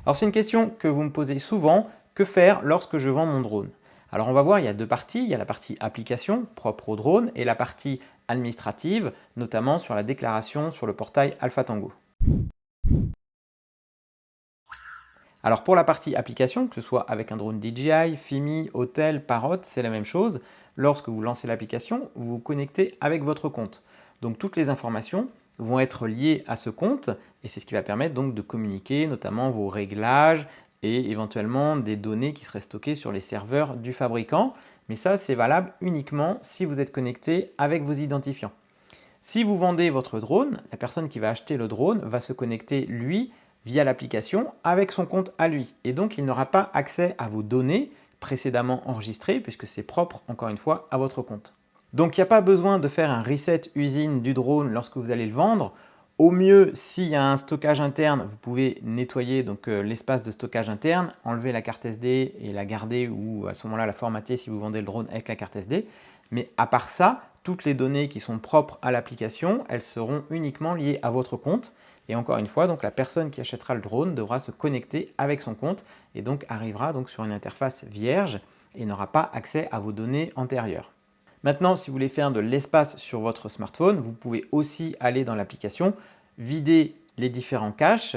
Alors c'est une question que vous me posez souvent, que faire lorsque je vends mon drone? Alors on va voir, il y a deux parties, il y a la partie application propre au drone et la partie administrative, notamment sur la déclaration sur le portail Alpha Tango. Alors pour la partie application, que ce soit avec un drone DJI, Fimi, Hotel, Parrot, c'est la même chose. Lorsque vous lancez l'application, vous vous connectez avec votre compte. Donc toutes les informations vont être liées à ce compte et c'est ce qui va permettre donc de communiquer notamment vos réglages et éventuellement des données qui seraient stockées sur les serveurs du fabricant. Mais ça, c'est valable uniquement si vous êtes connecté avec vos identifiants. Si vous vendez votre drone, la personne qui va acheter le drone va se connecter, lui, via l'application avec son compte à lui. Et donc, il n'aura pas accès à vos données précédemment enregistrées puisque c'est propre, encore une fois, à votre compte. Donc, il n'y a pas besoin de faire un reset usine du drone lorsque vous allez le vendre. Au mieux, s'il y a un stockage interne, vous pouvez nettoyer l'espace de stockage interne, enlever la carte SD et la garder ou à ce moment-là la formater si vous vendez le drone avec la carte SD. Mais à part ça, toutes les données qui sont propres à l'application, elles seront uniquement liées à votre compte. Et encore une fois, donc la personne qui achètera le drone devra se connecter avec son compte et donc arrivera donc sur une interface vierge et n'aura pas accès à vos données antérieures. Maintenant, si vous voulez faire de l'espace sur votre smartphone, vous pouvez aussi aller dans l'application, vider les différents caches.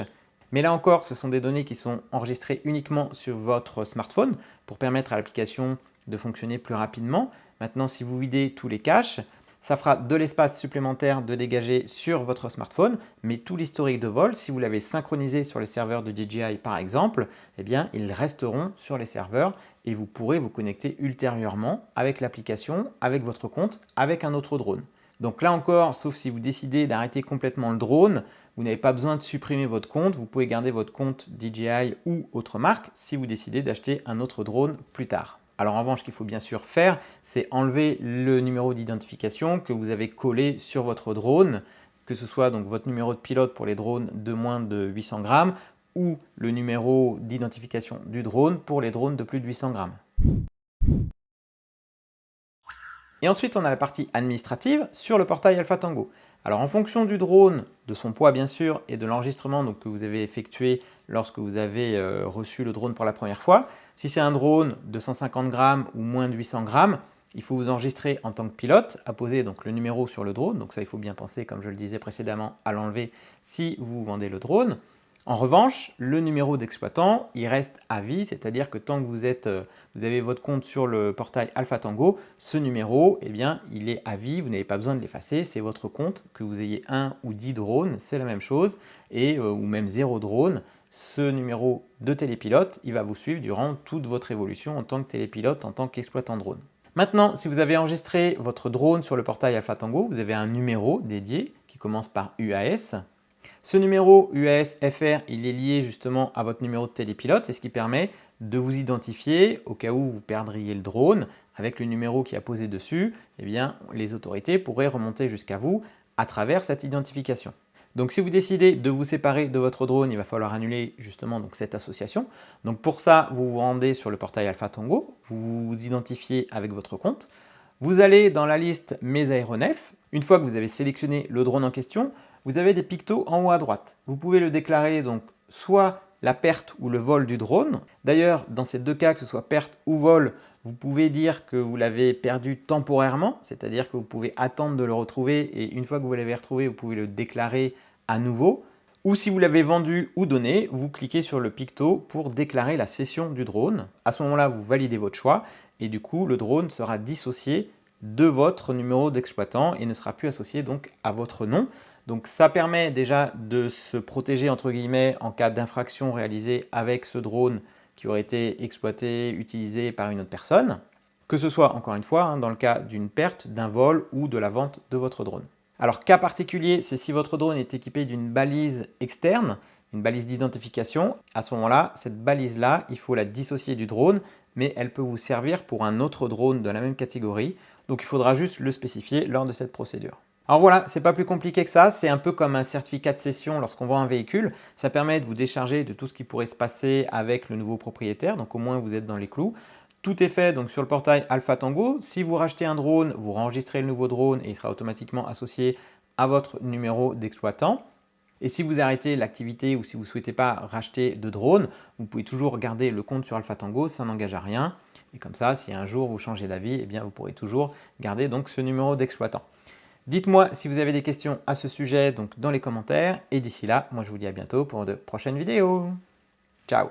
Mais là encore, ce sont des données qui sont enregistrées uniquement sur votre smartphone pour permettre à l'application de fonctionner plus rapidement. Maintenant, si vous videz tous les caches, ça fera de l'espace supplémentaire de dégager sur votre smartphone, mais tout l'historique de vol, si vous l'avez synchronisé sur les serveurs de DJI par exemple, eh bien, ils resteront sur les serveurs et vous pourrez vous connecter ultérieurement avec l'application, avec votre compte, avec un autre drone. Donc là encore, sauf si vous décidez d'arrêter complètement le drone, vous n'avez pas besoin de supprimer votre compte, vous pouvez garder votre compte DJI ou autre marque si vous décidez d'acheter un autre drone plus tard. Alors en revanche, ce qu'il faut bien sûr faire, c'est enlever le numéro d'identification que vous avez collé sur votre drone, que ce soit donc votre numéro de pilote pour les drones de moins de 800 grammes ou le numéro d'identification du drone pour les drones de plus de 800 grammes. Et ensuite, on a la partie administrative sur le portail Alpha Tango. Alors en fonction du drone, de son poids bien sûr, et de l'enregistrement que vous avez effectué lorsque vous avez reçu le drone pour la première fois, si c'est un drone de 150 grammes ou moins de 800 grammes, il faut vous enregistrer en tant que pilote, apposer donc le numéro sur le drone. Donc ça, il faut bien penser, comme je le disais précédemment, à l'enlever si vous vendez le drone. En revanche, le numéro d'exploitant, il reste à vie, c'est-à-dire que tant que vous avez votre compte sur le portail Alpha Tango, ce numéro, eh bien, il est à vie, vous n'avez pas besoin de l'effacer, c'est votre compte, que vous ayez 1 ou 10 drones, c'est la même chose, ou même 0 drone, ce numéro de télépilote, il va vous suivre durant toute votre évolution en tant que télépilote, en tant qu'exploitant drone. Maintenant, si vous avez enregistré votre drone sur le portail Alpha Tango, vous avez un numéro dédié qui commence par UAS. Ce numéro UAS FR, il est lié justement à votre numéro de télépilote, c'est ce qui permet de vous identifier au cas où vous perdriez le drone. Avec le numéro qui est posé dessus, eh bien, les autorités pourraient remonter jusqu'à vous à travers cette identification. Donc si vous décidez de vous séparer de votre drone, il va falloir annuler justement cette association. Donc pour ça, vous vous rendez sur le portail Alpha Tango, vous vous identifiez avec votre compte. Vous allez dans la liste Mes aéronefs. Une fois que vous avez sélectionné le drone en question, vous avez des pictos en haut à droite. Vous pouvez le déclarer donc soit la perte ou le vol du drone. D'ailleurs, dans ces deux cas, que ce soit perte ou vol, vous pouvez dire que vous l'avez perdu temporairement, c'est-à-dire que vous pouvez attendre de le retrouver et une fois que vous l'avez retrouvé, vous pouvez le déclarer à nouveau. Ou si vous l'avez vendu ou donné, vous cliquez sur le picto pour déclarer la cession du drone. À ce moment-là, vous validez votre choix et du coup, le drone sera dissocié de votre numéro d'exploitant et ne sera plus associé donc à votre nom. Donc ça permet déjà de se protéger entre guillemets en cas d'infraction réalisée avec ce drone qui aurait été exploité, utilisé par une autre personne, que ce soit encore une fois dans le cas d'une perte, d'un vol ou de la vente de votre drone. Alors cas particulier, c'est si votre drone est équipé d'une balise externe, une balise d'identification. À ce moment-là, cette balise-là, il faut la dissocier du drone, mais elle peut vous servir pour un autre drone de la même catégorie. Donc il faudra juste le spécifier lors de cette procédure. Alors voilà, c'est pas plus compliqué que ça, c'est un peu comme un certificat de cession lorsqu'on vend un véhicule. Ça permet de vous décharger de tout ce qui pourrait se passer avec le nouveau propriétaire, donc au moins vous êtes dans les clous. Tout est fait donc sur le portail Alpha Tango. Si vous rachetez un drone, vous enregistrez le nouveau drone et il sera automatiquement associé à votre numéro d'exploitant. Et si vous arrêtez l'activité ou si vous ne souhaitez pas racheter de drone, vous pouvez toujours garder le compte sur Alpha Tango, ça n'engage à rien. Et comme ça, si un jour vous changez d'avis, eh bien vous pourrez toujours garder donc ce numéro d'exploitant. Dites-moi si vous avez des questions à ce sujet donc dans les commentaires. Et d'ici là, moi je vous dis à bientôt pour de prochaines vidéos. Ciao!